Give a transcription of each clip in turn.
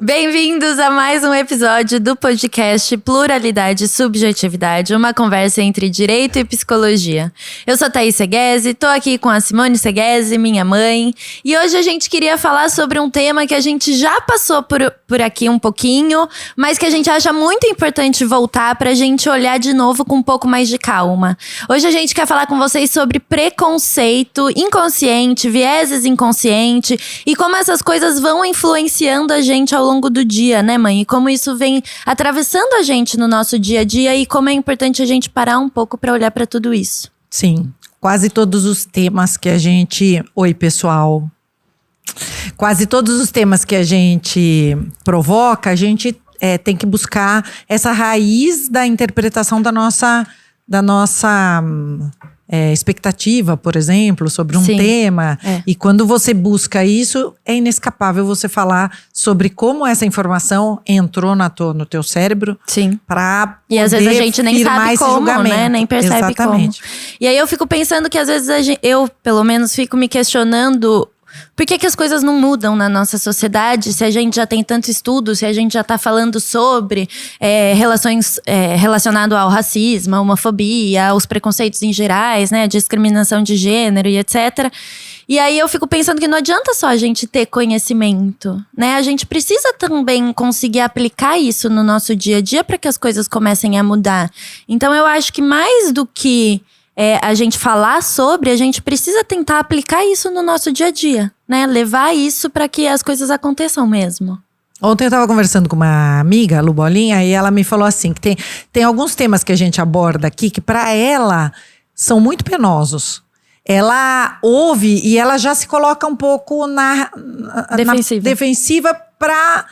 Bem-vindos a mais um episódio do podcast Pluralidade e Subjetividade, uma conversa entre direito e psicologia. Eu sou Thaís Seguesi, tô aqui com a Simone Seguesi, minha mãe, e hoje a gente queria falar sobre um tema que a gente já passou por aqui um pouquinho, mas que a gente acha muito importante voltar pra gente olhar de novo com um pouco mais de calma. Hoje a gente quer falar com vocês sobre preconceito inconsciente, vieses inconscientes e como essas coisas vão influenciando a gente ao longo do dia, né, mãe? E como isso vem atravessando a gente no nosso dia a dia e como é importante a gente parar um pouco para olhar para tudo isso. Sim, quase todos os temas que a gente... Oi, pessoal. Quase todos os temas que a gente provoca, a gente tem que buscar essa raiz da interpretação da nossa expectativa, por exemplo, sobre um tema. E quando você busca isso, é inescapável você falar sobre como essa informação entrou no teu cérebro. Sim. Pra e às vezes a gente nem sabe como, né? Nem percebe. Exatamente. Como. E aí eu fico pensando que às vezes eu, pelo menos, fico me questionando... Por que as coisas não mudam na nossa sociedade se a gente já tem tanto estudo, se a gente já tá falando sobre relações relacionadas ao racismo, à homofobia, aos preconceitos em gerais, né, a discriminação de gênero e etc. E aí eu fico pensando que não adianta só a gente ter conhecimento, né? A gente precisa também conseguir aplicar isso no nosso dia a dia para que as coisas comecem a mudar. Então eu acho que mais do que a gente falar sobre, a gente precisa tentar aplicar isso no nosso dia a dia, né? Levar isso para que as coisas aconteçam mesmo. Ontem eu estava conversando com uma amiga, a Lu Bolinha, e ela me falou assim, que tem alguns temas que a gente aborda aqui que para ela são muito penosos. Ela ouve e ela já se coloca um pouco na defensiva para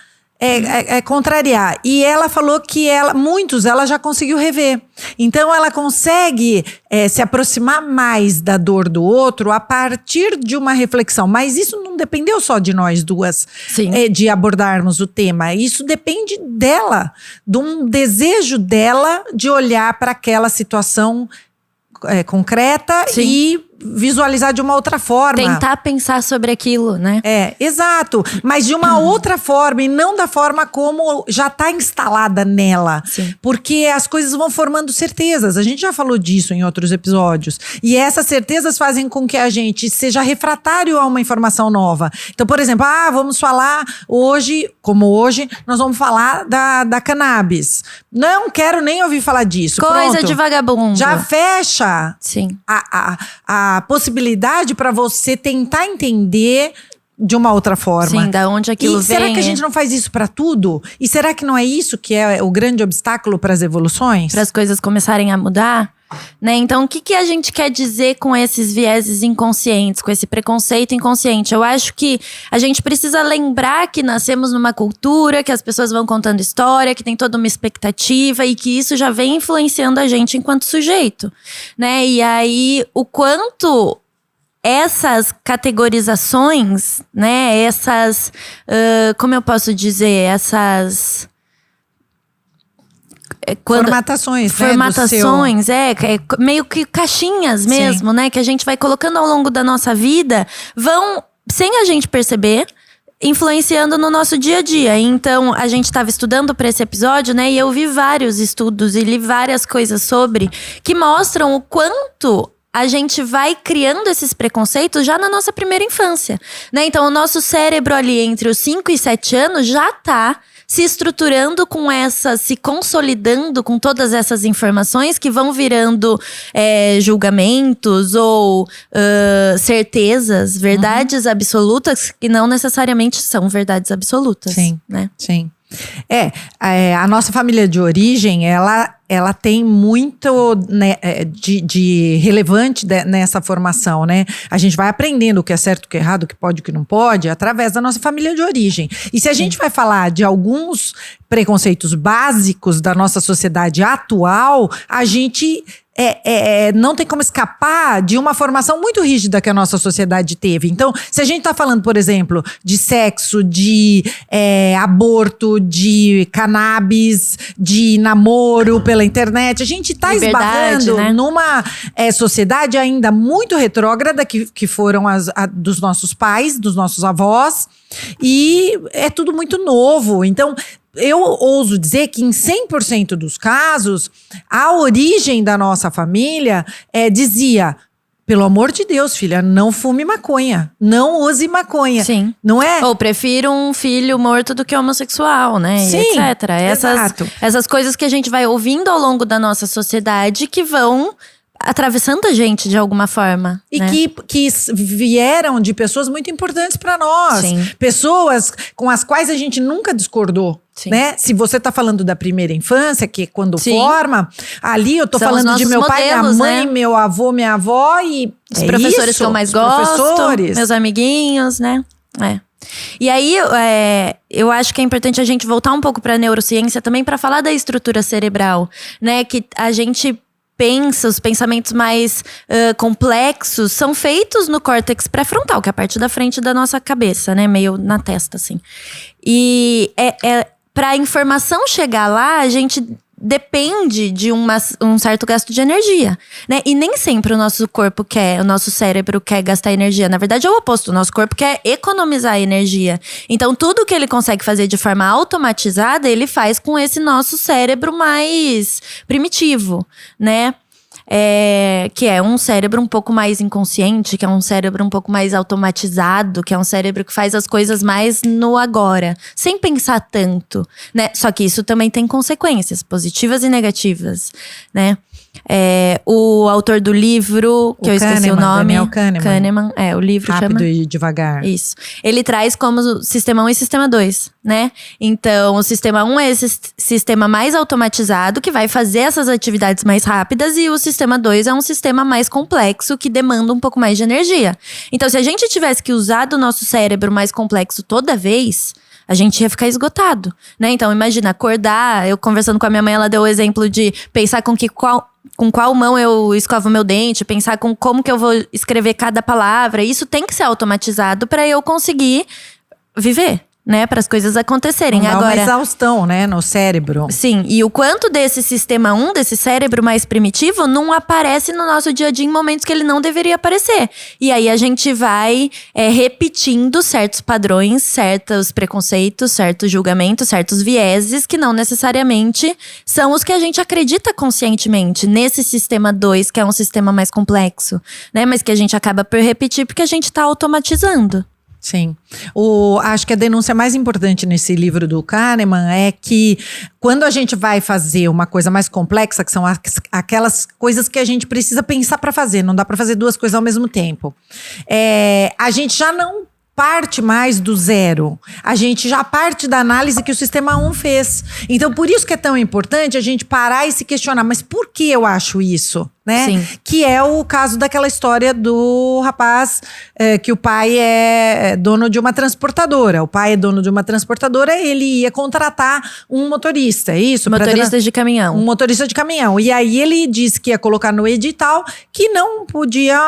contrariar. E ela falou que muitos ela já conseguiu rever. Então ela consegue se aproximar mais da dor do outro a partir de uma reflexão. Mas isso não dependeu só de nós duas, de abordarmos o tema. Isso depende dela, de um desejo dela de olhar para aquela situação concreta e visualizar de uma outra forma. Tentar pensar sobre aquilo, né? Exato. Mas de uma outra forma e não da forma como já está instalada nela. Sim. Porque as coisas vão formando certezas. A gente já falou disso em outros episódios. E essas certezas fazem com que a gente seja refratário a uma informação nova. Então, por exemplo, vamos falar hoje, nós vamos falar da cannabis. Não quero nem ouvir falar disso. Coisa Pronto. De vagabundo. Já fecha a possibilidade para você tentar entender de uma outra forma. Sim, da onde aquilo vem. Será que a gente não faz isso para tudo? E será que não é isso que é o grande obstáculo para as evoluções? Para as coisas começarem a mudar? Né? Então, o que a gente quer dizer com esses vieses inconscientes, com esse preconceito inconsciente? Eu acho que a gente precisa lembrar que nascemos numa cultura, que as pessoas vão contando história, que tem toda uma expectativa e que isso já vem influenciando a gente enquanto sujeito, né? E aí, o quanto essas categorizações, né? Essas, como eu posso dizer, essas... Formatações, meio que caixinhas mesmo, né? Que a gente vai colocando ao longo da nossa vida, vão, sem a gente perceber, influenciando no nosso dia a dia. Então, a gente estava estudando para esse episódio, né? E eu vi vários estudos e li várias coisas sobre, que mostram o quanto a gente vai criando esses preconceitos já na nossa primeira infância, né? Então, o nosso cérebro ali entre os 5 e 7 anos já tá se estruturando com se consolidando com todas essas informações que vão virando julgamentos ou certezas, verdades absolutas, que não necessariamente são verdades absolutas. Sim, né? Sim. A nossa família de origem, ela tem muito, né, de relevante nessa formação, né? A gente vai aprendendo o que é certo, o que é errado, o que pode, o que não pode, através da nossa família de origem. E se a gente vai falar de alguns preconceitos básicos da nossa sociedade atual, a gente não tem como escapar de uma formação muito rígida que a nossa sociedade teve. Então, se a gente está falando, por exemplo, de sexo, de aborto, de cannabis, de namoro pela internet, a gente está esbarrando, né, numa sociedade ainda muito retrógrada, que foram dos nossos pais, dos nossos avós, e é tudo muito novo. Então, eu ouso dizer que em 100% dos casos, a origem da nossa família dizia: pelo amor de Deus, filha, não fume maconha, não use maconha. Sim. Não é? Ou prefiro um filho morto do que homossexual, né? Sim, e etc. exato. Essas coisas que a gente vai ouvindo ao longo da nossa sociedade que vão atravessando a gente de alguma forma. E né? que vieram de pessoas muito importantes para nós. Sim. Pessoas com as quais a gente nunca discordou. Sim. Né? Se você tá falando da primeira infância, que é quando Sim. forma, ali eu tô São falando de meu modelos, pai, minha mãe, né? meu avô, minha avó e os professores que eu mais gosto, meus amiguinhos, né? E aí, eu acho que é importante a gente voltar um pouco para a neurociência também para falar da estrutura cerebral, né? Que a gente pensa, os pensamentos mais complexos são feitos no córtex pré-frontal, que é a parte da frente da nossa cabeça, né? Meio na testa, assim. E para a informação chegar lá, a gente depende de um certo gasto de energia, né? E nem sempre o nosso corpo o nosso cérebro quer gastar energia. Na verdade, é o oposto. O nosso corpo quer economizar energia. Então, tudo que ele consegue fazer de forma automatizada, ele faz com esse nosso cérebro mais primitivo, né? Que é um cérebro um pouco mais inconsciente, que é um cérebro um pouco mais automatizado, que é um cérebro que faz as coisas mais no agora, sem pensar tanto, né? Só que isso também tem consequências positivas e negativas, né? O autor do livro, que eu esqueci o nome, Daniel Kahneman. O livro Rápido chama e Devagar. Isso. Ele traz como sistema 1 e sistema 2, né? Então, o sistema 1 é esse sistema mais automatizado, que vai fazer essas atividades mais rápidas. E o sistema 2 é um sistema mais complexo, que demanda um pouco mais de energia. Então, se a gente tivesse que usar do nosso cérebro mais complexo toda vez, a gente ia ficar esgotado, né? Então, imagina, acordar. Eu conversando com a minha mãe, ela deu o exemplo de pensar com qual mão eu escovo meu dente, pensar com como que eu vou escrever cada palavra. Isso tem que ser automatizado para eu conseguir viver, né? Para as coisas acontecerem. Dá Agora, uma exaustão, né? No cérebro. Sim, e o quanto desse sistema 1, desse cérebro mais primitivo, não aparece no nosso dia a dia em momentos que ele não deveria aparecer. E aí a gente vai repetindo certos padrões, certos preconceitos, certos julgamentos, certos vieses que não necessariamente são os que a gente acredita conscientemente nesse sistema 2, que é um sistema mais complexo, né? Mas que a gente acaba por repetir porque a gente tá automatizando. Sim. Acho que a denúncia mais importante nesse livro do Kahneman é que quando a gente vai fazer uma coisa mais complexa, que são aquelas coisas que a gente precisa pensar para fazer, não dá para fazer duas coisas ao mesmo tempo, a gente já não parte mais do zero. A gente já parte da análise que o sistema 1 fez. Então, por isso que é tão importante a gente parar e se questionar, mas por que eu acho isso? Né? Sim. Que é o caso daquela história do rapaz que o pai é dono de uma transportadora. O pai é dono de uma transportadora, ele ia contratar um motorista, é isso? Motorista de caminhão. Um motorista de caminhão. E aí ele disse que ia colocar no edital que não podia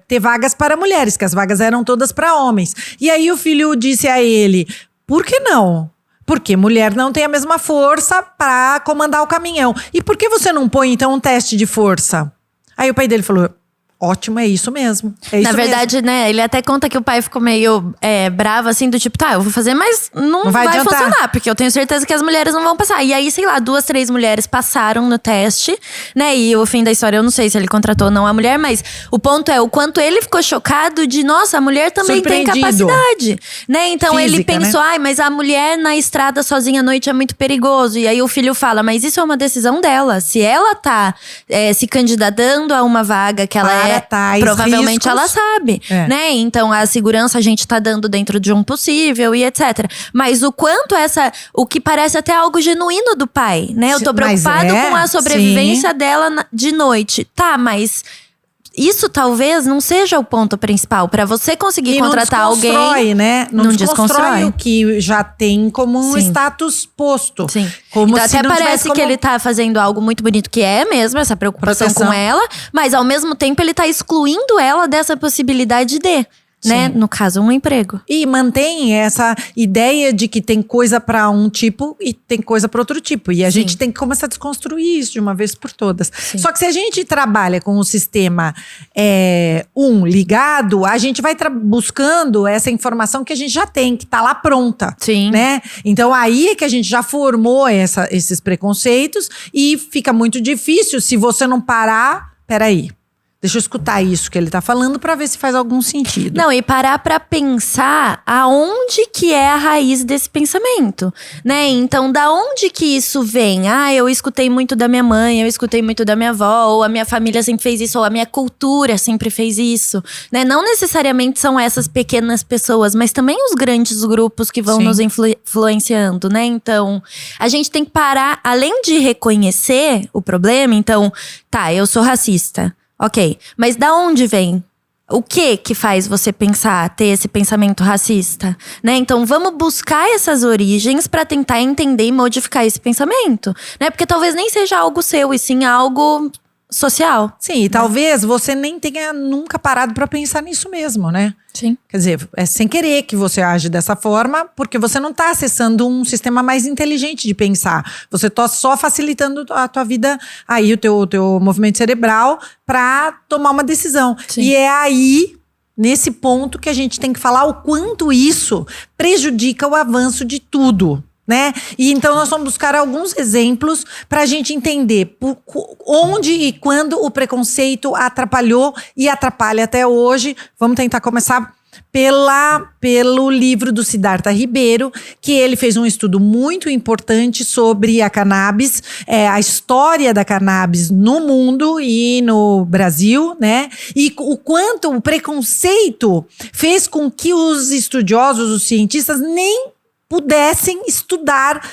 ter vagas para mulheres, que as vagas eram todas para homens. E aí o filho disse a ele, por que não? Porque mulher não tem a mesma força para comandar o caminhão. E por que você não põe, então, um teste de força? Aí o pai dele falou, ótimo, é isso mesmo. Na verdade, né, ele até conta que o pai ficou meio bravo, assim, do tipo, tá, eu vou fazer, mas não vai funcionar, porque eu tenho certeza que as mulheres não vão passar. E aí, sei lá, 2, 3 mulheres passaram no teste, né, e o fim da história, eu não sei se ele contratou ou não a mulher, mas o ponto é o quanto ele ficou chocado de, nossa, a mulher também tem capacidade, né? Então Física, ele pensou, né? mas a mulher na estrada sozinha à noite é muito perigoso. E aí o filho fala, mas isso é uma decisão dela. Se ela tá se candidatando a uma vaga que ela provavelmente riscos. ela sabe, né? Então a segurança a gente tá dando dentro de um possível e etc. Mas o quanto o que parece até algo genuíno do pai, né? Eu tô preocupado com a sobrevivência dela de noite. Tá, mas isso talvez não seja o ponto principal. Pra você conseguir contratar alguém… Né? Não desconstrói o que já tem como um status posto. Sim. Como então se até não parece como… que ele tá fazendo algo muito bonito, que é mesmo essa preocupação Proteção. com ela. Mas ao mesmo tempo ele tá excluindo ela dessa possibilidade de… né? No caso, um emprego. E mantém essa ideia de que tem coisa para um tipo e tem coisa para outro tipo. E a gente tem que começar a desconstruir isso de uma vez por todas. Sim. Só que se a gente trabalha com o sistema ligado, a gente vai buscando essa informação que a gente já tem, que tá lá pronta. Sim. Né? Então aí é que a gente já formou esses preconceitos e fica muito difícil se você não parar. Peraí. Deixa eu escutar isso que ele tá falando pra ver se faz algum sentido. Não, e parar pra pensar aonde que é a raiz desse pensamento, né? Então, da onde que isso vem? Ah, eu escutei muito da minha mãe, eu escutei muito da minha avó, ou a minha família sempre fez isso, ou a minha cultura sempre fez isso, né? Não necessariamente são essas pequenas pessoas, mas também os grandes grupos que vão nos influenciando, né? Então, a gente tem que parar, além de reconhecer o problema, então, tá, eu sou racista. Ok, mas da onde vem? O que faz você pensar, ter esse pensamento racista? Né? Então vamos buscar essas origens para tentar entender e modificar esse pensamento. Né? Porque talvez nem seja algo seu, e sim algo social. Sim, e talvez você nem tenha nunca parado para pensar nisso mesmo, né? Sim. Quer dizer, é sem querer que você age dessa forma, porque você não está acessando um sistema mais inteligente de pensar. Você está só facilitando a tua vida, aí o teu movimento cerebral para tomar uma decisão. Sim. E é aí, nesse ponto, que a gente tem que falar o quanto isso prejudica o avanço de tudo. Né? E então nós vamos buscar alguns exemplos para a gente entender onde e quando o preconceito atrapalhou e atrapalha até hoje. Vamos tentar começar pelo livro do Siddhartha Ribeiro, que ele fez um estudo muito importante sobre a cannabis, a história da cannabis no mundo e no Brasil, né? E o quanto o preconceito fez com que os estudiosos, os cientistas, nem pudessem estudar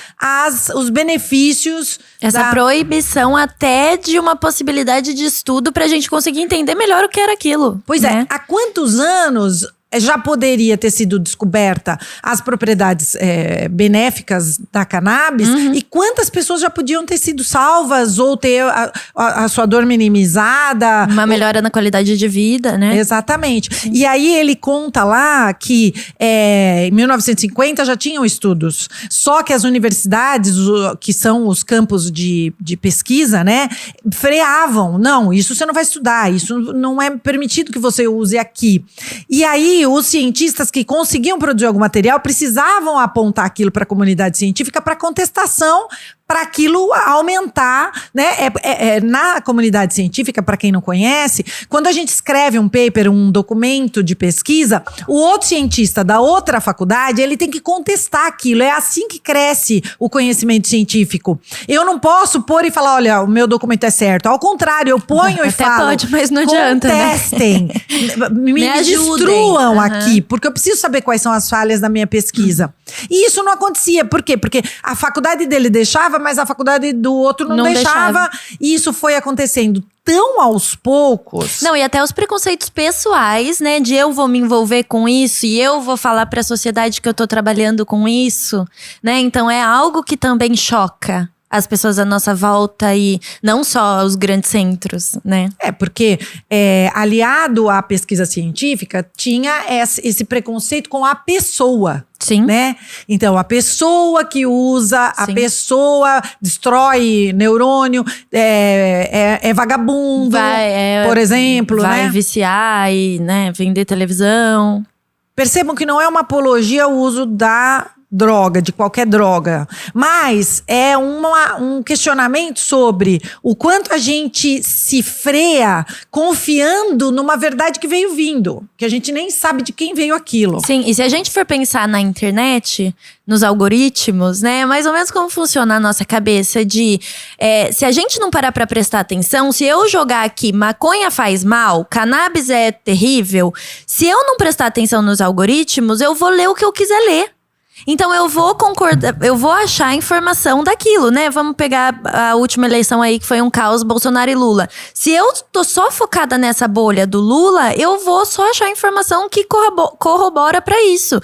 os benefícios. Essa proibição até de uma possibilidade de estudo pra gente conseguir entender melhor o que era aquilo. Pois né? Há quantos anos já poderia ter sido descoberta as propriedades benéficas da cannabis, e quantas pessoas já podiam ter sido salvas ou ter a sua dor minimizada. Uma melhora na qualidade de vida, né? Exatamente. Sim. E aí ele conta lá que em 1950 já tinham estudos, só que as universidades, que são os campos de pesquisa, né, freavam. Não, isso você não vai estudar, isso não é permitido que você use aqui. E aí os cientistas que conseguiam produzir algum material precisavam apontar aquilo para a comunidade científica para contestação, para aquilo aumentar, né? Na comunidade científica, para quem não conhece, quando a gente escreve um paper, um documento de pesquisa, o outro cientista da outra faculdade, ele tem que contestar aquilo. É assim que cresce o conhecimento científico. Eu não posso pôr e falar, olha, o meu documento é certo. Ao contrário, eu ponho e falo. Até pode, mas não adianta, contestem, né? me destruam aqui, porque eu preciso saber quais são as falhas da minha pesquisa. E isso não acontecia. Por quê? Porque a faculdade dele deixava, mas a faculdade do outro não deixava. E isso foi acontecendo tão aos poucos. Não, e até os preconceitos pessoais, né? De eu vou me envolver com isso e eu vou falar pra sociedade que eu tô trabalhando com isso, né? Então é algo que também choca as pessoas à nossa volta e não só os grandes centros, né? Porque aliado à pesquisa científica, tinha esse preconceito com a pessoa. Sim. Né? Então, a pessoa que usa, a pessoa destrói neurônio, é vagabundo, por exemplo. Vai viciar e, né, vender televisão. Percebam que não é uma apologia ao uso da droga, de qualquer droga. Mas é um questionamento sobre o quanto a gente se freia confiando numa verdade que veio vindo. Que a gente nem sabe de quem veio aquilo. Sim, e se a gente for pensar na internet, nos algoritmos, né? É mais ou menos como funciona a nossa cabeça de… se a gente não parar pra prestar atenção, se eu jogar aqui maconha faz mal, cannabis é terrível, se eu não prestar atenção nos algoritmos, eu vou ler o que eu quiser ler. Então eu vou concordar, eu vou achar a informação daquilo, né? Vamos pegar a última eleição aí, que foi um caos, Bolsonaro e Lula. Se eu tô só focada nessa bolha do Lula, eu vou só achar a informação que corrobora pra isso.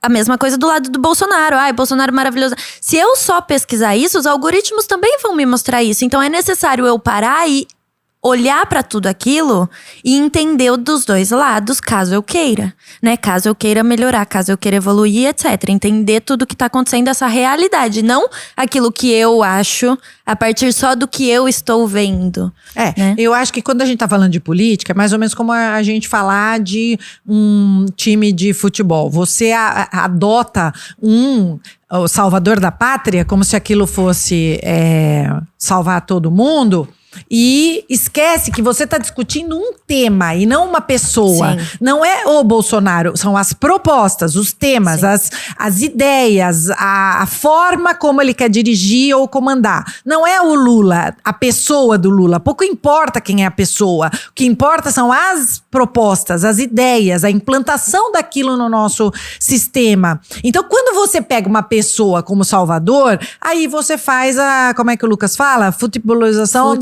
A mesma coisa do lado do Bolsonaro. Ai, Bolsonaro maravilhoso. Se eu só pesquisar isso, os algoritmos também vão me mostrar isso. Então é necessário eu parar e olhar pra tudo aquilo e entender dos dois lados, caso eu queira, né? Caso eu queira melhorar, caso eu queira evoluir, etc. Entender tudo que tá acontecendo, essa realidade, não aquilo que eu acho a partir só do que eu estou vendo. Né? Eu acho que quando a gente tá falando de política, é mais ou menos como a gente falar de um time de futebol. Você adota o salvador da pátria, como se aquilo fosse salvar todo mundo. E esquece que você está discutindo um tema e não uma pessoa. Sim. Não é o Bolsonaro, são as propostas, os temas, as ideias, a forma como ele quer dirigir ou comandar. Não é o Lula, a pessoa do Lula. Pouco importa quem é a pessoa. O que importa são as propostas, as ideias, a implantação daquilo no nosso sistema. Então, quando você pega uma pessoa como Salvador, aí você faz como é que o Lucas fala? Futebolização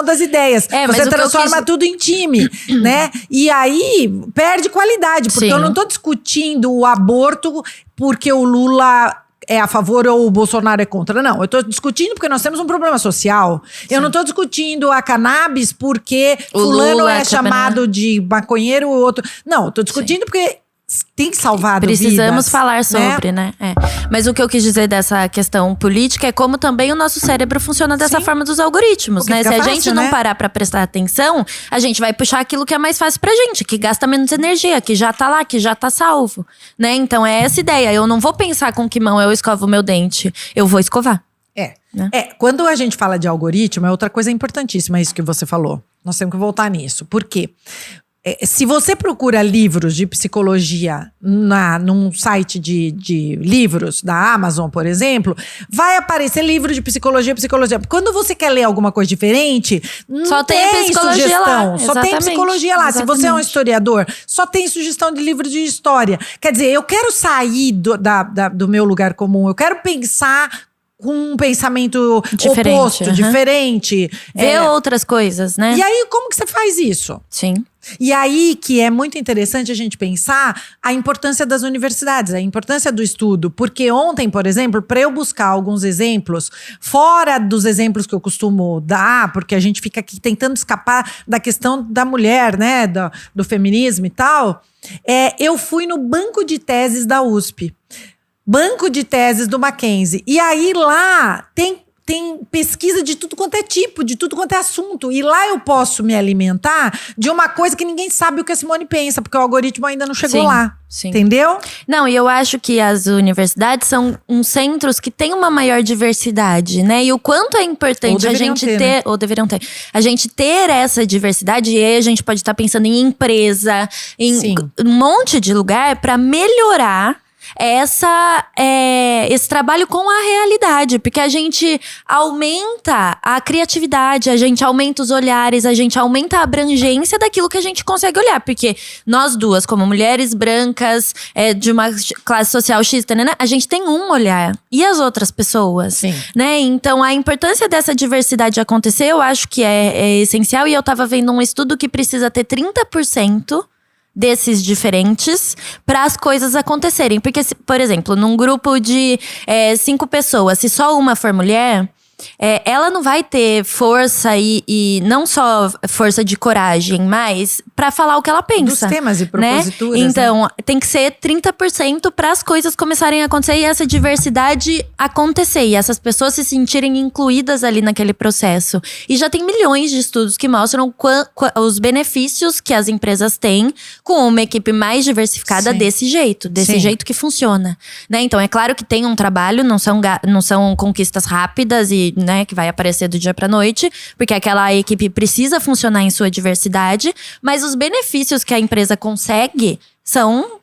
das ideias. Você transforma tudo em time, né? E aí perde qualidade, porque eu não tô discutindo o aborto porque o Lula é a favor ou o Bolsonaro é contra. Não, eu tô discutindo porque nós temos um problema social. Eu não tô discutindo a cannabis porque fulano é chamado de maconheiro ou outro. Não, eu tô discutindo porque tem que salvar Precisamos vidas, falar sobre, né? Mas o que eu quis dizer dessa questão política é como também o nosso cérebro funciona dessa forma dos algoritmos, né? Se a gente não parar pra prestar atenção, a gente vai puxar aquilo que é mais fácil pra gente, que gasta menos energia, que já tá lá, que já tá salvo, né? Então é essa ideia. Eu não vou pensar com que mão eu escovo o meu dente. Eu vou escovar. Quando a gente fala de algoritmo, é outra coisa importantíssima, isso que você falou. Nós temos que voltar nisso. Por quê? Se você procura livros de psicologia num site de livros da Amazon, por exemplo, vai aparecer livro de psicologia. Quando você quer ler alguma coisa diferente, só tem psicologia sugestão. Só tem psicologia lá. Se você é um historiador, só tem sugestão de livro de história. Quer dizer, eu quero sair do meu lugar comum. Eu quero pensar com um pensamento oposto, diferente. Ver outras coisas, né? E aí, como que você faz isso? Sim. E aí que é muito interessante a gente pensar a importância das universidades, a importância do estudo. Porque ontem, por exemplo, para eu buscar alguns exemplos, fora dos exemplos que eu costumo dar, porque a gente fica aqui tentando escapar da questão da mulher, né, do feminismo e tal, eu fui no banco de teses da USP. Banco de teses do Mackenzie. E aí lá tem pesquisa de tudo quanto é tipo, de tudo quanto é assunto. E lá eu posso me alimentar de uma coisa que ninguém sabe o que a Simone pensa, porque o algoritmo ainda não chegou lá. Sim. Entendeu? Não, e eu acho que as universidades são uns centros que têm uma maior diversidade, né? E o quanto é importante a gente ter, né? Ou deveriam ter, a gente ter essa diversidade. E aí a gente pode estar pensando em empresa, em um monte de lugar para melhorar esse trabalho com a realidade, porque a gente aumenta a criatividade, a gente aumenta os olhares, a gente aumenta a abrangência daquilo que a gente consegue olhar, porque nós duas, como mulheres brancas, de uma classe social X, a gente tem um olhar, e as outras pessoas, né? Então a importância dessa diversidade acontecer, eu acho que é essencial, e eu tava vendo um estudo que precisa ter 30% desses diferentes para as coisas acontecerem. Porque, por exemplo, num grupo de 5 pessoas, se só uma for mulher, ela não vai ter força e não só força de coragem, mas para falar o que ela pensa. Dos temas e proposituras. Né? Então, tem que ser 30% para as coisas começarem a acontecer e essa diversidade acontecer. E essas pessoas se sentirem incluídas ali naquele processo. E já tem milhões de estudos que mostram os benefícios que as empresas têm com uma equipe mais diversificada desse jeito jeito que funciona. Né? Então, é claro que tem um trabalho, não são conquistas rápidas e né, que vai aparecer do dia pra noite, porque aquela equipe precisa funcionar em sua diversidade, mas os benefícios que a empresa consegue são,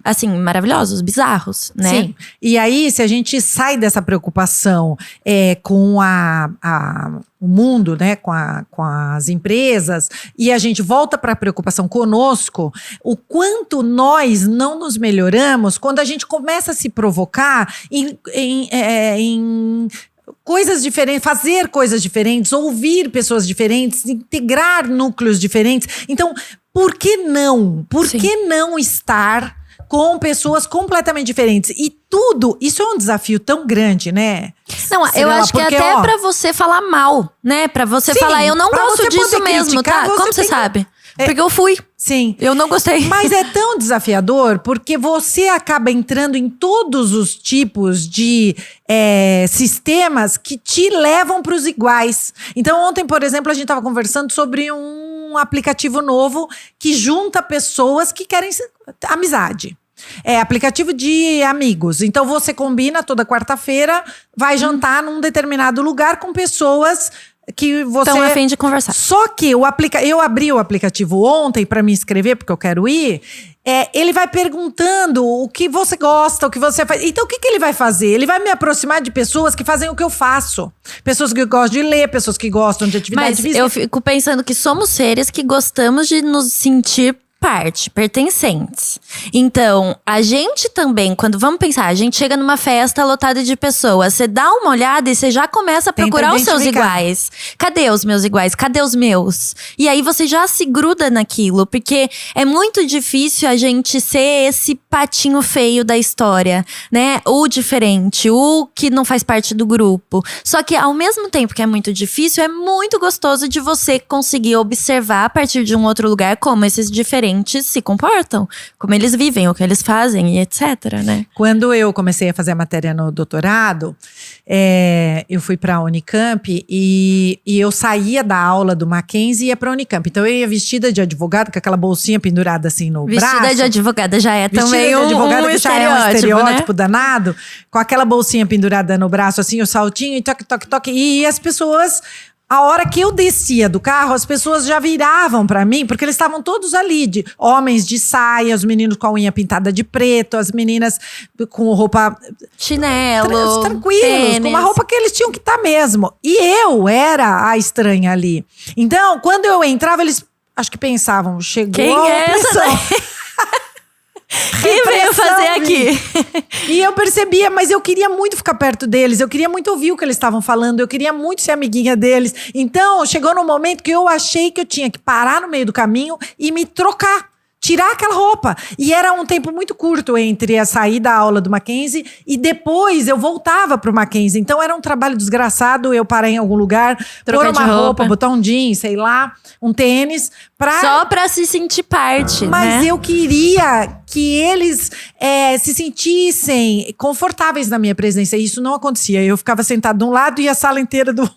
assim, maravilhosos, bizarros, né? Sim. E aí, se a gente sai dessa preocupação com o mundo, né, com as empresas, e a gente volta para a preocupação conosco, o quanto nós não nos melhoramos quando a gente começa a se provocar em coisas diferentes, fazer coisas diferentes, ouvir pessoas diferentes, integrar núcleos diferentes. Então, por que não? Por que não estar com pessoas completamente diferentes? E tudo, isso é um desafio tão grande, né? Não, eu acho que até pra você falar mal, né? Pra você falar, eu não gosto disso mesmo, tá? Como você sabe? Porque eu fui. Sim. Eu não gostei. Mas é tão desafiador porque você acaba entrando em todos os tipos de sistemas que te levam para os iguais. Então, ontem, por exemplo, a gente estava conversando sobre um aplicativo novo que junta pessoas que querem amizade. É aplicativo de amigos. Então, você combina toda quarta-feira, vai jantar num determinado lugar com pessoas que você… Estão a fim de conversar. Só que eu abri o aplicativo ontem para me inscrever, porque eu quero ir. Ele vai perguntando o que você gosta, o que você faz. Então, o que ele vai fazer? Ele vai me aproximar de pessoas que fazem o que eu faço. Pessoas que gostam de ler, pessoas que gostam de atividade física. Mas eu fico pensando que somos seres que gostamos de nos sentir pertencentes. Então, a gente também, quando vamos pensar, a gente chega numa festa lotada de pessoas, você dá uma olhada e você já começa a procurar os seus iguais. Cadê os meus iguais? Cadê os meus? E aí você já se gruda naquilo, porque é muito difícil a gente ser esse patinho feio da história, né? O diferente, o que não faz parte do grupo. Só que ao mesmo tempo que é muito difícil, é muito gostoso de você conseguir observar a partir de um outro lugar como esses diferentes se comportam, como eles vivem, o que eles fazem e etc, né? Quando eu comecei a fazer a matéria no doutorado, eu fui para a Unicamp e eu saía da aula do Mackenzie e ia para a Unicamp. Então eu ia vestida de advogada, com aquela bolsinha pendurada assim no braço. Vestida de advogada já é também um estereótipo né? danado. Com aquela bolsinha pendurada no braço, assim, o saltinho, e toque, toque, toque. E as pessoas… A hora que eu descia do carro, as pessoas já viravam pra mim, porque eles estavam todos ali, homens de saia, os meninos com a unha pintada de preto, as meninas com roupa… Chinelo, tranquilos, tênis. com uma roupa que eles tinham que estar mesmo. E eu era a estranha ali. Então, quando eu entrava, eles acho que pensavam, chegou Quem a é essa opressão. Que veio fazer aqui? E eu percebia, mas eu queria muito ficar perto deles, eu queria muito ouvir o que eles estavam falando, eu queria muito ser amiguinha deles. Então, chegou no momento que eu achei que eu tinha que parar no meio do caminho e me trocar. Tirar aquela roupa. E era um tempo muito curto entre a sair da aula do Mackenzie e depois eu voltava pro Mackenzie. Então era um trabalho desgraçado eu parar em algum lugar, pôr uma roupa, botar um jeans, sei lá, um tênis. Só pra se sentir parte, Mas né? eu queria que eles se sentissem confortáveis na minha presença. E isso não acontecia. Eu ficava sentada de um lado e a sala inteira do outro.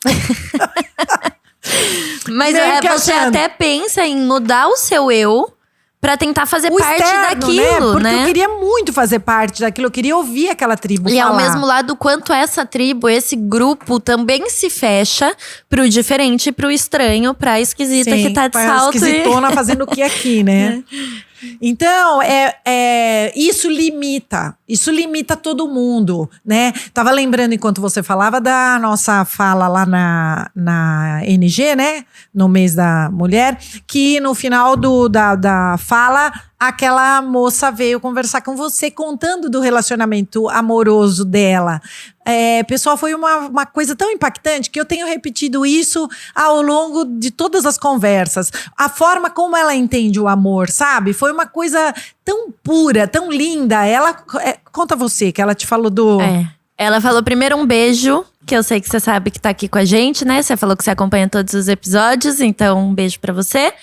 Mas você até pensa em mudar o seu eu pra tentar fazer parte externo, daquilo, Porque né? eu queria muito fazer parte daquilo, eu queria ouvir aquela tribo E falar. ao mesmo lado, quanto essa tribo, esse grupo também se fecha pro diferente, pro estranho, pra esquisita que tá de salto. Esquisitona fazendo o que aqui, né? Então, isso limita todo mundo, né? Tava lembrando, enquanto você falava, da nossa fala lá na NG, né? No mês da mulher, que no final da fala, aquela moça veio conversar com você, contando do relacionamento amoroso dela. Pessoal, foi uma coisa tão impactante que eu tenho repetido isso ao longo de todas as conversas. A forma como ela entende o amor, sabe? Foi uma coisa tão pura, tão linda. Ela… conta você, que ela te falou do… Ela falou primeiro um beijo, que eu sei que você sabe que tá aqui com a gente, né? Você falou que você acompanha todos os episódios, então um beijo pra você.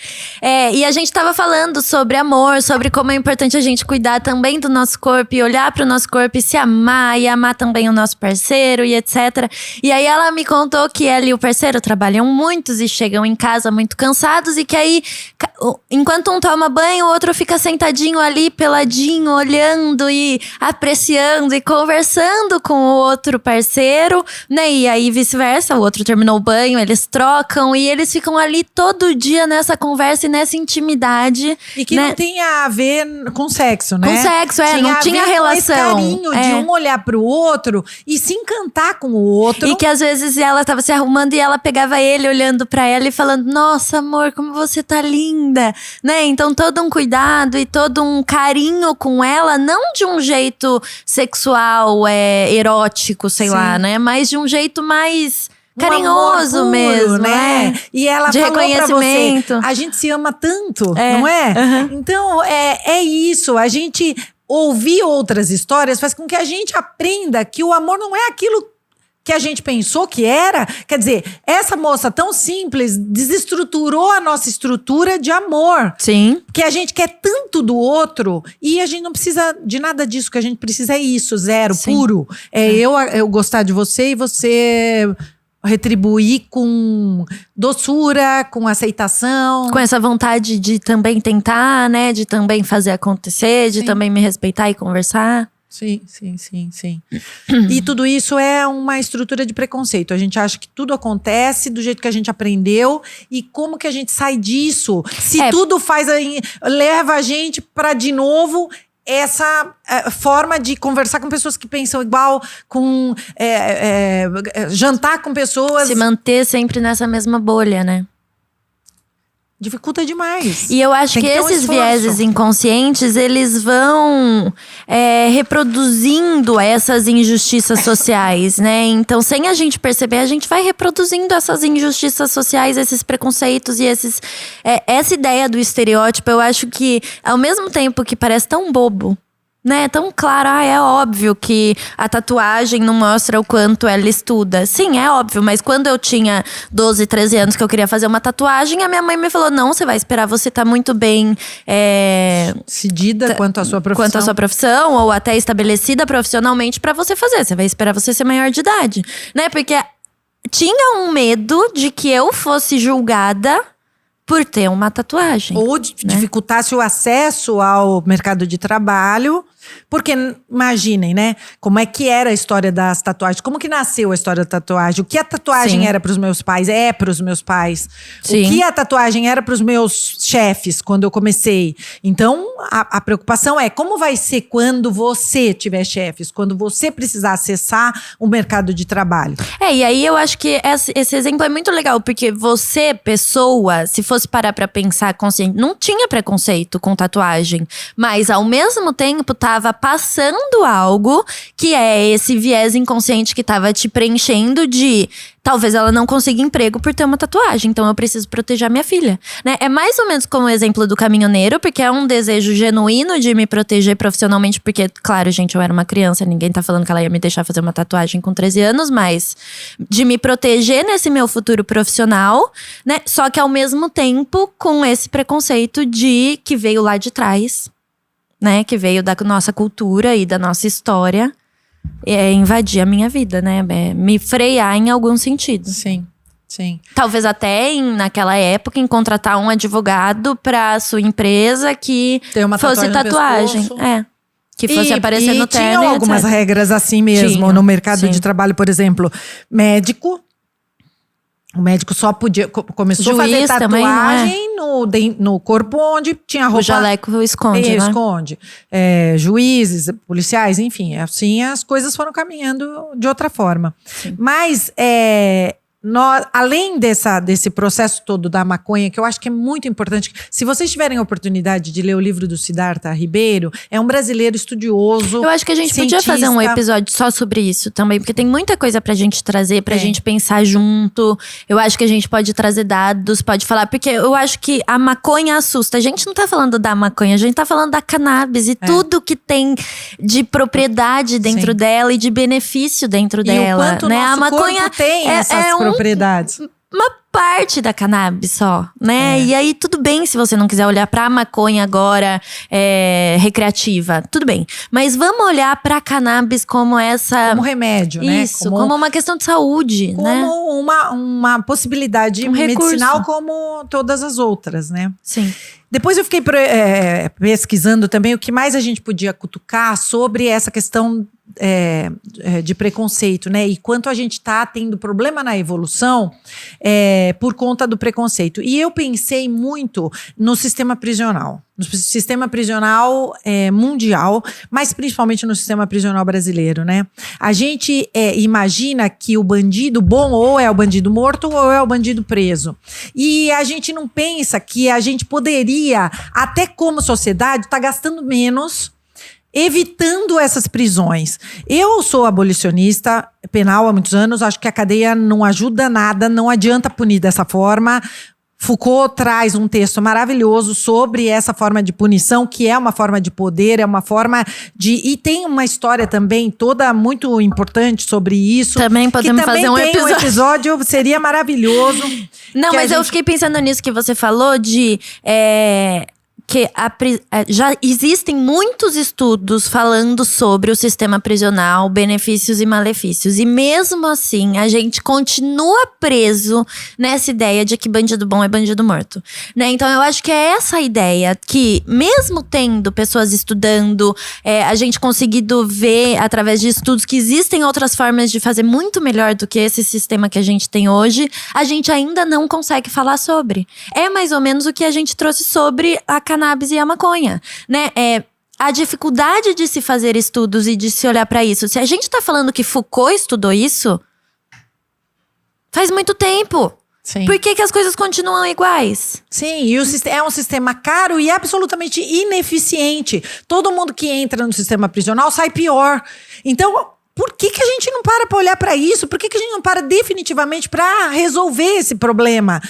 E a gente tava falando sobre amor, sobre como é importante a gente cuidar também do nosso corpo e olhar pro nosso corpo e se amar, e amar também o nosso parceiro e etc. E aí ela me contou que ela e o parceiro trabalham muitos e chegam em casa muito cansados e que aí enquanto um toma banho, o outro fica sentadinho ali, peladinho, olhando e apreciando e conversando com o outro parceiro, né? E aí vice-versa, o outro terminou o banho, eles trocam e eles ficam ali todo dia nessa conversa e nessa intimidade. E que né? não tinha a ver com sexo, né? Com sexo, não tinha relação. Com esse carinho de um olhar pro outro e se encantar com o outro. E que às vezes ela tava se arrumando e ela pegava ele olhando pra ela e falando: nossa, amor, como você tá linda, né? Então todo um cuidado e todo um carinho com ela, não de um jeito sexual, erótico, sei lá, né? Mas de um jeito mais carinhoso puro, mesmo, né? E ela de falou reconhecimento. Pra você, a gente se ama tanto, não é? Uhum. Então, é isso, a gente ouvir outras histórias faz com que a gente aprenda que o amor não é aquilo que a gente pensou que era. Quer dizer, essa moça tão simples desestruturou a nossa estrutura de amor. Sim. Que a gente quer tanto do outro e a gente não precisa de nada disso. O que a gente precisa é isso, zero, Sim. puro. Eu gostar de você e você retribuir com doçura, com aceitação. Com essa vontade de também tentar, né? De também fazer acontecer, de também me respeitar e conversar. Sim. E tudo isso é uma estrutura de preconceito. A gente acha que tudo acontece do jeito que a gente aprendeu. E como que a gente sai disso? Se tudo leva a gente para, de novo, essa forma de conversar com pessoas que pensam igual, jantar com pessoas. Se manter sempre nessa mesma bolha, né? Dificulta demais. E eu acho que esses vieses inconscientes, eles vão reproduzindo essas injustiças sociais, né? Então, sem a gente perceber, a gente vai reproduzindo essas injustiças sociais, esses preconceitos e essa ideia do estereótipo. Eu acho que, ao mesmo tempo que parece tão bobo, né, tão claro, é óbvio que a tatuagem não mostra o quanto ela estuda. Sim, é óbvio, mas quando eu tinha 12, 13 anos que eu queria fazer uma tatuagem, a minha mãe me falou: não, você vai esperar você tá muito bem decidida quanto à sua profissão. Quanto à sua profissão, ou até estabelecida profissionalmente pra você fazer. Você vai esperar você ser maior de idade, né? Porque tinha um medo de que eu fosse julgada por ter uma tatuagem. Ou dificultasse o acesso ao mercado de trabalho. Porque, imaginem, né? Como é que era a história das tatuagens. Como que nasceu a história da tatuagem. O que a tatuagem Sim. era pros meus pais, pros meus pais. Sim. O que a tatuagem era pros meus chefes, quando eu comecei. Então, a preocupação é como vai ser quando você tiver chefes. Quando você precisar acessar o mercado de trabalho. E aí eu acho que esse exemplo é muito legal. Porque você, pessoa, se fosse parar pra pensar consciente, não tinha preconceito com tatuagem. Mas, ao mesmo tempo, tava passando algo que é esse viés inconsciente que tava te preenchendo de… Talvez ela não consiga emprego por ter uma tatuagem, então eu preciso proteger a minha filha, né? É mais ou menos como o exemplo do caminhoneiro, porque é um desejo genuíno de me proteger profissionalmente, porque, claro, gente, eu era uma criança, ninguém tá falando que ela ia me deixar fazer uma tatuagem com 13 anos, mas de me proteger nesse meu futuro profissional, né? Só que ao mesmo tempo com esse preconceito que veio lá de trás, né? Que veio da nossa cultura e da nossa história. Invadir a minha vida, né? Me frear em algum sentido. Sim. Talvez até naquela época em contratar um advogado pra sua empresa que fosse tatuagem. Que fosse aparecer no terno. Tinha algumas regras assim mesmo no mercado de trabalho, por exemplo, médico. O médico só podia… Começou a fazer tatuagem no corpo onde tinha roupa… O jaleco esconde, né? Esconde. Juízes, policiais, enfim. Assim as coisas foram caminhando de outra forma. Sim. Mas… além desse processo todo da maconha, que eu acho que é muito importante, se vocês tiverem a oportunidade de ler o livro do Siddhartha Ribeiro, é um brasileiro estudioso. Eu acho que a gente podia fazer um episódio só sobre isso também, porque tem muita coisa pra gente trazer, pra gente pensar junto. Eu acho que a gente pode trazer dados, pode falar, porque eu acho que a maconha assusta. A gente não tá falando da maconha, a gente tá falando da cannabis e tudo que tem de propriedade dentro dela e de benefício dentro dela. O quanto né? nosso a maconha corpo tem essas propriedades. parte da cannabis só, né? É. E aí tudo bem se você não quiser olhar pra maconha agora recreativa, tudo bem. Mas vamos olhar pra cannabis como essa… Como remédio, né? Isso, como uma questão de saúde, como né? uma possibilidade medicinal como todas as outras, né? Sim. Depois eu fiquei pesquisando também o que mais a gente podia cutucar sobre essa questão de preconceito, né? E quanto a gente está tendo problema na evolução por conta do preconceito. E eu pensei muito no sistema prisional. No sistema prisional mundial, mas principalmente no sistema prisional brasileiro, né? A gente imagina que o bandido bom ou é o bandido morto ou é o bandido preso. E a gente não pensa que a gente poderia, até como sociedade, estar gastando menos evitando essas prisões. Eu sou abolicionista penal há muitos anos, acho que a cadeia não ajuda nada, não adianta punir dessa forma. Foucault traz um texto maravilhoso sobre essa forma de punição, que é uma forma de poder, é uma forma de… E tem uma história também toda muito importante sobre isso. Também podemos fazer um episódio. Um episódio, seria maravilhoso. Não, mas eu fiquei pensando nisso que você falou de… que já existem muitos estudos falando sobre o sistema prisional, benefícios e malefícios. E mesmo assim, a gente continua preso nessa ideia de que bandido bom é bandido morto, né? Então, eu acho que é essa a ideia que, mesmo tendo pessoas estudando, a gente conseguido ver, através de estudos, que existem outras formas de fazer muito melhor do que esse sistema que a gente tem hoje, a gente ainda não consegue falar sobre. É mais ou menos o que a gente trouxe sobre a cannabis e a maconha, né? A dificuldade de se fazer estudos e de se olhar para isso. Se a gente tá falando que Foucault estudou isso, faz muito tempo. Sim. Por que as coisas continuam iguais? Sim, e é um sistema caro e absolutamente ineficiente. Todo mundo que entra no sistema prisional sai pior. Então, por que a gente não para olhar para isso? Por que a gente não para definitivamente para resolver esse problema?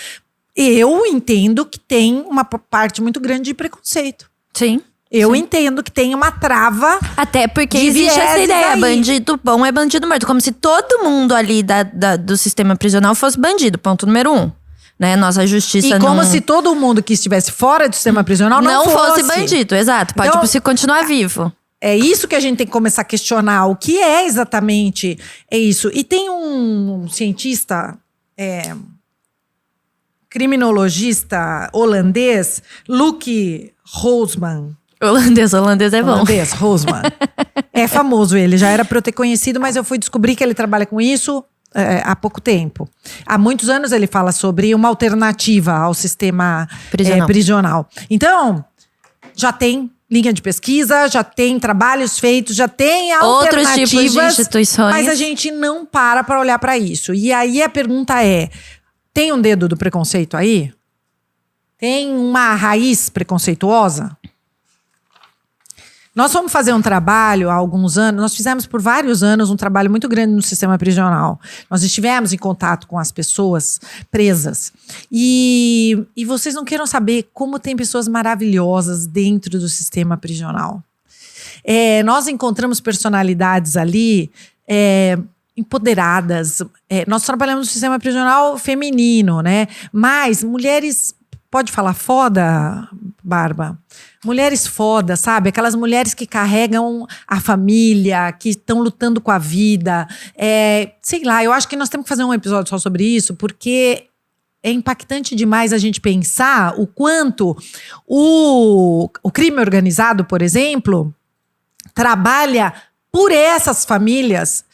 Eu entendo que tem uma parte muito grande de preconceito. Sim. Eu entendo que tem uma trava. Até porque existe essa ideia, aí. Bandido bom é bandido morto. Como se todo mundo ali do sistema prisional fosse bandido, ponto número 1. Né? Nossa justiça e como se todo mundo que estivesse fora do sistema prisional não fosse bandido, exato. Pode então, se continuar vivo. É isso que a gente tem que começar a questionar. O que é exatamente isso? E tem um cientista… criminologista holandês, Luc Roosman. Holandês é bom. Holandês, Roosman. É famoso ele, já era para eu ter conhecido, mas eu fui descobrir que ele trabalha com isso há pouco tempo. Há muitos anos ele fala sobre uma alternativa ao sistema prisional. Então, já tem linha de pesquisa, já tem trabalhos feitos, já tem alternativas. Outros tipos de instituições. Mas a gente não para olhar para isso. E aí a pergunta é… Tem um dedo do preconceito aí? Tem uma raiz preconceituosa? Nós fomos fazer um trabalho há alguns anos, nós fizemos por vários anos um trabalho muito grande no sistema prisional. Nós estivemos em contato com as pessoas presas. E vocês não queiram saber como tem pessoas maravilhosas dentro do sistema prisional. Nós encontramos personalidades ali… empoderadas. Nós trabalhamos no sistema prisional feminino, né? Mas mulheres… Pode falar foda, Barba? Mulheres foda, sabe? Aquelas mulheres que carregam a família, que estão lutando com a vida. Sei lá, eu acho que nós temos que fazer um episódio só sobre isso, porque é impactante demais a gente pensar o quanto o crime organizado, por exemplo, trabalha por essas famílias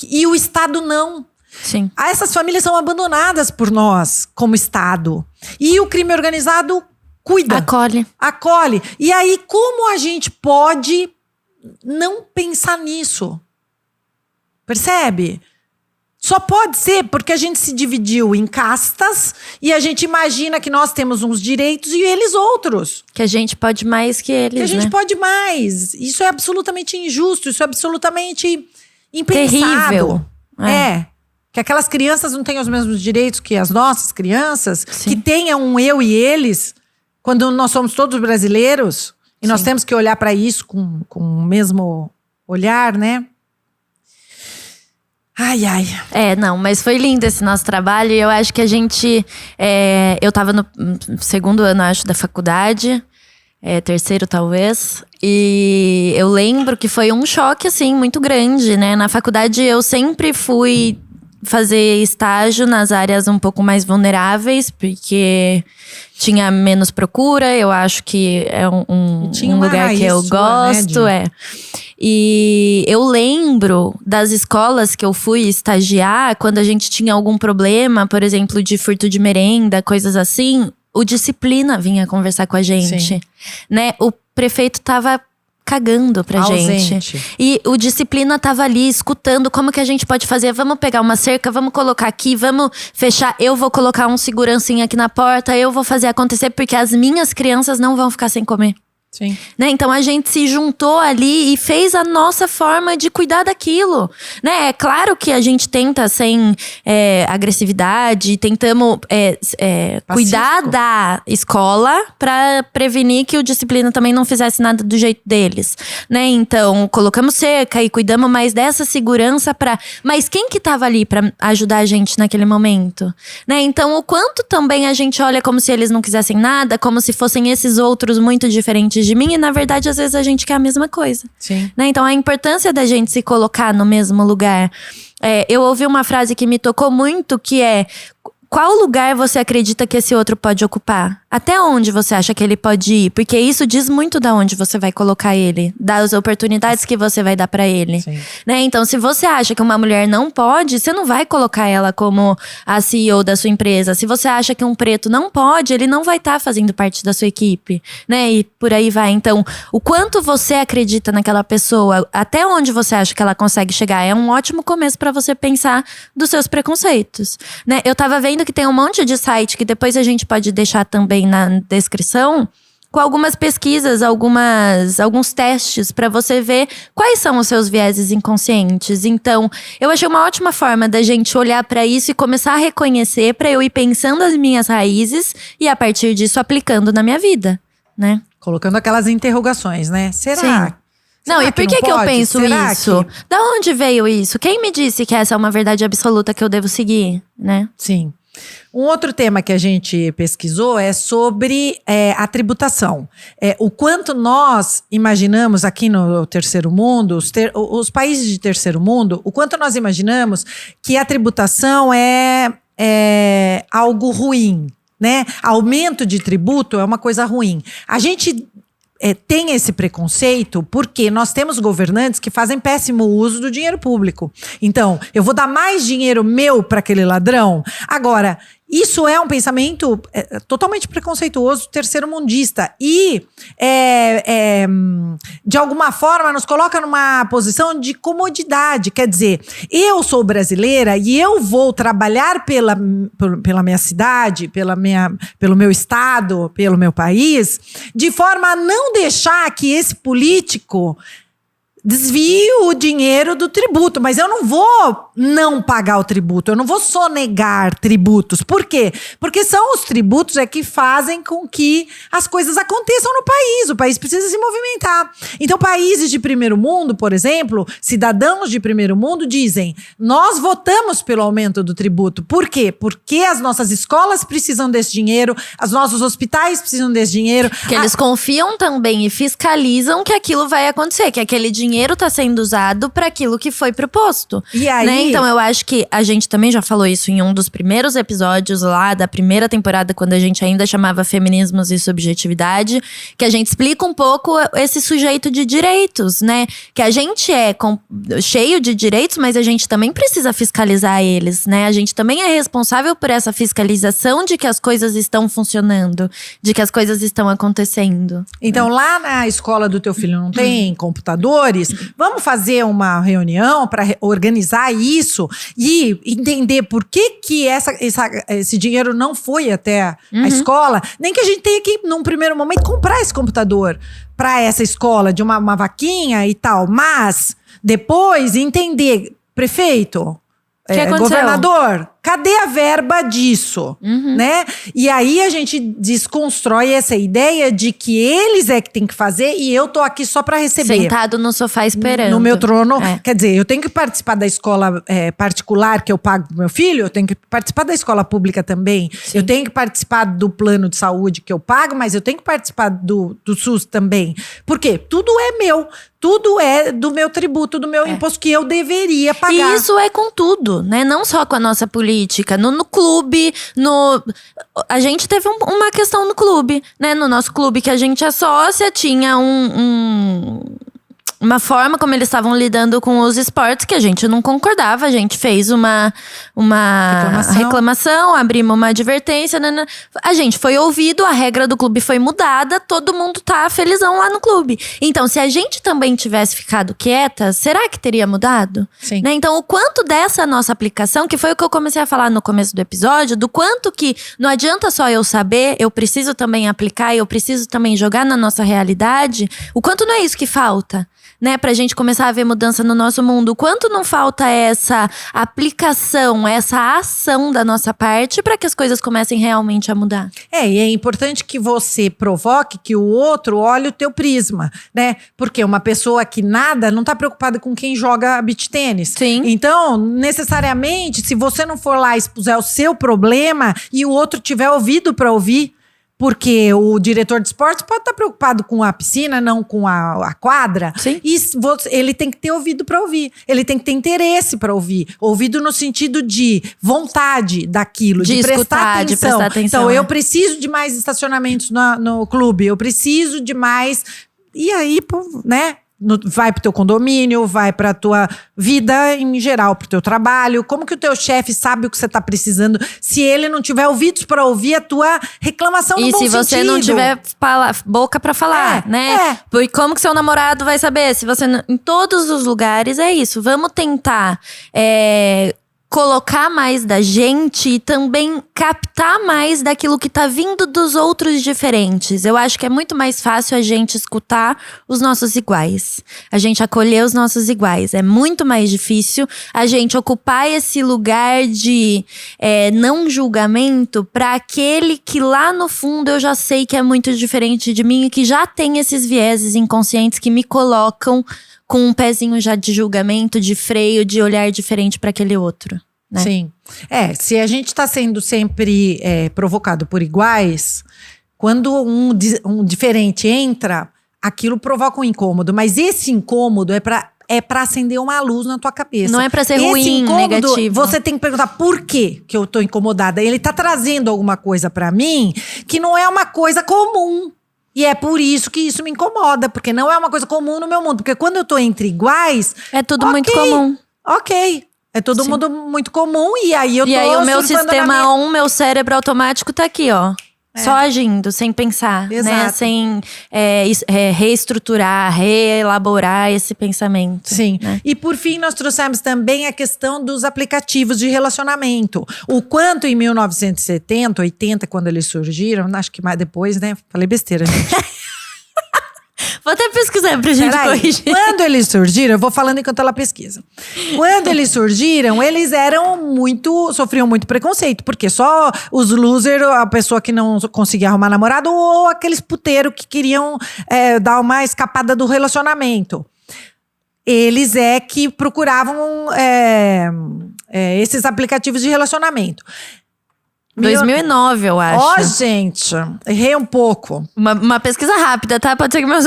e o Estado não. Sim. Essas famílias são abandonadas por nós, como Estado. E o crime organizado cuida. Acolhe. E aí, como a gente pode não pensar nisso? Percebe? Só pode ser porque a gente se dividiu em castas e a gente imagina que nós temos uns direitos e eles outros. Que a gente pode mais que eles, Que a gente pode mais. Isso é absolutamente injusto, isso é absolutamente impensado. Terrível. Que aquelas crianças não tenham os mesmos direitos que as nossas crianças. Sim. Que tenham um eu e eles, quando nós somos todos brasileiros. E nós temos que olhar para isso com o mesmo olhar, né? Ai, ai. Não, mas foi lindo esse nosso trabalho. E eu acho que a gente… eu tava no segundo ano, acho, da faculdade. Terceiro, talvez. E eu lembro que foi um choque, assim, muito grande, né? Na faculdade, eu sempre fui fazer estágio nas áreas um pouco mais vulneráveis, porque tinha menos procura. Eu acho que é um lugar que eu gosto, né, E eu lembro das escolas que eu fui estagiar, quando a gente tinha algum problema, por exemplo, de furto de merenda, coisas assim, o Disciplina vinha conversar com a gente, Sim. né? O prefeito tava cagando pra gente. E o Disciplina tava ali escutando como que a gente pode fazer. Vamos pegar uma cerca, vamos colocar aqui, vamos fechar. Eu vou colocar um segurancinha aqui na porta, eu vou fazer acontecer, porque as minhas crianças não vão ficar sem comer. Sim. Né? Então a gente se juntou ali e fez a nossa forma de cuidar daquilo, né? É claro que a gente tenta sem agressividade, tentamos cuidar da escola para prevenir que o Disciplina também não fizesse nada do jeito deles, né? Então colocamos cerca e cuidamos mais dessa segurança mas quem que tava ali para ajudar a gente naquele momento, né? Então o quanto também a gente olha como se eles não quisessem nada, como se fossem esses outros muito diferentes de mim, e na verdade às vezes a gente quer a mesma coisa. Sim. Né? Então a importância da gente se colocar no mesmo lugar. Eu ouvi uma frase que me tocou muito, que é: qual lugar você acredita que esse outro pode ocupar? Até onde você acha que ele pode ir? Porque isso diz muito da onde você vai colocar ele, das oportunidades que você vai dar pra ele. Né? Então, se você acha que uma mulher não pode, você não vai colocar ela como a CEO da sua empresa. Se você acha que um preto não pode, ele não vai estar fazendo parte da sua equipe. Né? E por aí vai. Então, o quanto você acredita naquela pessoa, até onde você acha que ela consegue chegar, é um ótimo começo pra você pensar dos seus preconceitos. Né? Eu tava vendo que tem um monte de site que depois a gente pode deixar também na descrição, com algumas pesquisas, alguns testes para você ver quais são os seus vieses inconscientes. Então, eu achei uma ótima forma da gente olhar para isso e começar a reconhecer, para eu ir pensando as minhas raízes e a partir disso aplicando na minha vida, né? Colocando aquelas interrogações, né? Será? Sim. Não, e por que eu penso isso? Da onde veio isso? Quem me disse que essa é uma verdade absoluta que eu devo seguir, né? Sim. Um outro tema que a gente pesquisou é sobre a tributação. O quanto nós imaginamos aqui no terceiro mundo, os países de terceiro mundo, o quanto nós imaginamos que a tributação é algo ruim, né? Aumento de tributo é uma coisa ruim. A gente tem esse preconceito porque nós temos governantes que fazem péssimo uso do dinheiro público. Então, eu vou dar mais dinheiro meu para aquele ladrão? Agora, isso é um pensamento totalmente preconceituoso, terceiro-mundista. E, de alguma forma, nos coloca numa posição de comodidade. Quer dizer, eu sou brasileira e eu vou trabalhar pela minha cidade, pelo meu estado, pelo meu país, de forma a não deixar que esse político desvie o dinheiro do tributo, mas eu não vou não pagar o tributo, eu não vou sonegar tributos. Por quê? Porque são os tributos que fazem com que as coisas aconteçam no país. O país precisa se movimentar. Então, países de primeiro mundo, por exemplo, cidadãos de primeiro mundo dizem: nós votamos pelo aumento do tributo. Por quê? Porque as nossas escolas precisam desse dinheiro, os nossos hospitais precisam desse dinheiro. Porque eles confiam também e fiscalizam que aquilo vai acontecer, que aquele dinheiro está sendo usado para aquilo que foi proposto. E aí, né? Então eu acho que a gente também já falou isso em um dos primeiros episódios lá da primeira temporada, quando a gente ainda chamava Feminismos e Subjetividade, que a gente explica um pouco esse sujeito de direitos, né? Que a gente é cheio de direitos, mas a gente também precisa fiscalizar eles, né? A gente também é responsável por essa fiscalização de que as coisas estão funcionando, de que as coisas estão acontecendo. Então, lá na escola do teu filho não tem computadores? Vamos fazer uma reunião para organizar isso e entender por que esse dinheiro não foi até a escola. Nem que a gente tenha que, num primeiro momento, comprar esse computador para essa escola de uma vaquinha e tal. Mas depois entender, prefeito, governador, Cadê a verba disso? Né? E aí a gente desconstrói essa ideia de que eles é que tem que fazer e eu tô aqui só pra receber. Sentado no sofá esperando. No meu trono. Quer dizer, eu tenho que participar da escola particular que eu pago pro meu filho, eu tenho que participar da escola pública também. Sim. Eu tenho que participar do plano de saúde que eu pago, mas eu tenho que participar do SUS também. Por quê? Tudo é meu. Tudo é do meu tributo, do meu imposto que eu deveria pagar. E isso é com tudo, né? Não só com a nossa política. No clube, a gente teve uma questão no clube, né? No nosso clube que a gente é sócia, tinha uma forma como eles estavam lidando com os esportes que a gente não concordava. A gente fez uma reclamação, abrimos uma advertência. A gente foi ouvido, a regra do clube foi mudada, todo mundo tá felizão lá no clube. Então, se a gente também tivesse ficado quieta, será que teria mudado? Sim. Né? Então, o quanto dessa nossa aplicação, que foi o que eu comecei a falar no começo do episódio, do quanto que não adianta só eu saber, eu preciso também aplicar, eu preciso também jogar na nossa realidade, o quanto não é isso que falta. Né, pra gente começar a ver mudança no nosso mundo. O quanto não falta essa aplicação, essa ação da nossa parte para que as coisas comecem realmente a mudar. E é importante que você provoque que o outro olhe o teu prisma, né? Porque uma pessoa que nada não tá preocupada com quem joga beach tênis. Sim. Então, necessariamente, se você não for lá expuser o seu problema e o outro tiver ouvido para ouvir, porque o diretor de esportes pode estar preocupado com a piscina, não com a quadra. Sim. E ele tem que ter ouvido para ouvir. Ele tem que ter interesse para ouvir. Ouvido no sentido de vontade daquilo, de prestar atenção. De prestar atenção. Então, eu preciso de mais estacionamentos no clube. Eu preciso de mais… E aí, né… Vai pro teu condomínio, vai pra tua vida em geral, pro teu trabalho. Como que o teu chefe sabe o que você tá precisando se ele não tiver ouvidos pra ouvir a tua reclamação no bom sentido? E se você não tiver boca pra falar, né? E como que seu namorado vai saber? Se você em todos os lugares é isso. Vamos tentar colocar mais da gente e também captar mais daquilo que tá vindo dos outros diferentes. Eu acho que é muito mais fácil a gente escutar os nossos iguais. A gente acolher os nossos iguais. É muito mais difícil a gente ocupar esse lugar de não julgamento para aquele que lá no fundo eu já sei que é muito diferente de mim e que já tem esses vieses inconscientes que me colocam com um pezinho já de julgamento, de freio, de olhar diferente para aquele outro. Né? Sim. Se a gente está sendo sempre provocado por iguais, quando um diferente entra, aquilo provoca um incômodo. Mas esse incômodo é para acender uma luz na tua cabeça. Não é para ser ruim, negativo. Você tem que perguntar por que eu tô incomodada. Ele tá trazendo alguma coisa para mim que não é uma coisa comum. E é por isso que isso me incomoda, porque não é uma coisa comum no meu mundo. Porque quando eu tô entre iguais… É tudo muito comum. Ok. É todo mundo muito comum e aí eu tô… E aí o meu sistema meu cérebro automático tá aqui, ó. Só agindo, sem pensar, né? Sem reestruturar, reelaborar esse pensamento. Sim. Né? E por fim, nós trouxemos também a questão dos aplicativos de relacionamento. O quanto em 1970, 80, quando eles surgiram, acho que mais depois, né? Falei besteira, gente. Vou até pesquisar pra gente corrigir. Quando eles surgiram, eu vou falando enquanto ela pesquisa. Quando eles surgiram, eles sofriam muito preconceito. Porque só os losers, a pessoa que não conseguia arrumar namorado, ou aqueles puteiros que queriam dar uma escapada do relacionamento. Eles que procuravam esses aplicativos de relacionamento. 2009, eu acho. Ó, gente, errei um pouco. Uma pesquisa rápida, tá? Pode ser que meus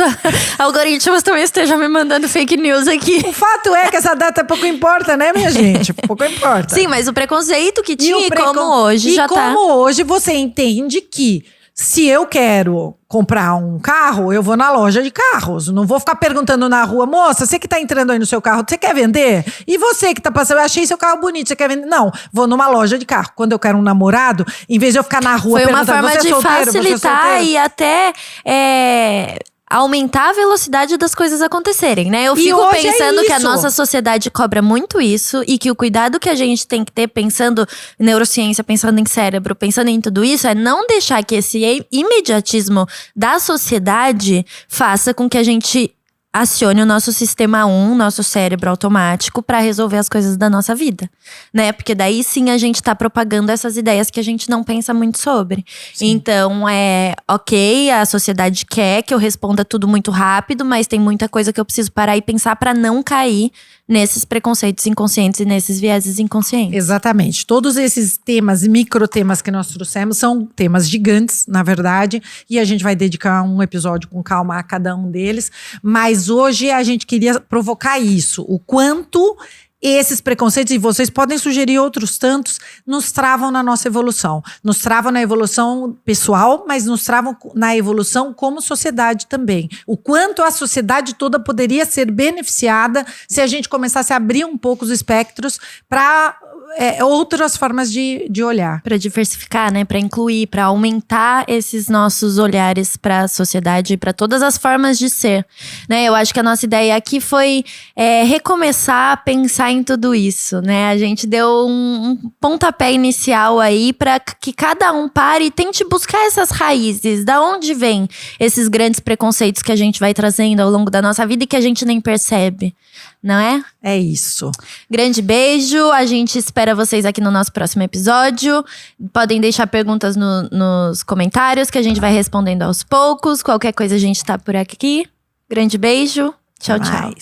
algoritmos também estejam me mandando fake news aqui. O fato é que essa data pouco importa, né, minha gente? Pouco importa. Sim, mas o preconceito que tinha e como hoje já tá… E como hoje você entende que se eu quero comprar um carro, eu vou na loja de carros. Não vou ficar perguntando na rua, moça, você que tá entrando aí no seu carro, você quer vender? E você que tá passando, eu achei seu carro bonito, você quer vender? Não, vou numa loja de carro. Quando eu quero um namorado, em vez de eu ficar na rua perguntando, foi uma forma de solteiro, facilitar e até… aumentar a velocidade das coisas acontecerem, né? Eu fico pensando que a nossa sociedade cobra muito isso e que o cuidado que a gente tem que ter pensando em neurociência, pensando em cérebro, pensando em tudo isso, é não deixar que esse imediatismo da sociedade faça com que a gente acione o nosso sistema 1, nosso cérebro automático, para resolver as coisas da nossa vida, né? Porque daí sim a gente tá propagando essas ideias que a gente não pensa muito sobre. Sim. Então, ok, a sociedade quer que eu responda tudo muito rápido, mas tem muita coisa que eu preciso parar e pensar para não cair nesses preconceitos inconscientes e nesses vieses inconscientes. Exatamente. Todos esses temas e microtemas que nós trouxemos são temas gigantes, na verdade, e a gente vai dedicar um episódio com calma a cada um deles. Mas hoje a gente queria provocar isso, o quanto esses preconceitos, e vocês podem sugerir outros tantos, nos travam na nossa evolução. Nos travam na evolução pessoal, mas nos travam na evolução como sociedade também. O quanto a sociedade toda poderia ser beneficiada se a gente começasse a abrir um pouco os espectros para outras formas de olhar. Para diversificar, né? Para incluir, para aumentar esses nossos olhares para a sociedade e para todas as formas de ser, né? Eu acho que a nossa ideia aqui foi recomeçar a pensar em tudo isso, né? A gente deu um pontapé inicial aí para que cada um pare e tente buscar essas raízes. Da onde vem esses grandes preconceitos que a gente vai trazendo ao longo da nossa vida e que a gente nem percebe, não é? É isso. Grande beijo, a gente espera vocês aqui no nosso próximo episódio. Podem deixar perguntas nos comentários que a gente vai respondendo aos poucos. Qualquer coisa a gente tá por aqui. Grande beijo, tchau, tchau.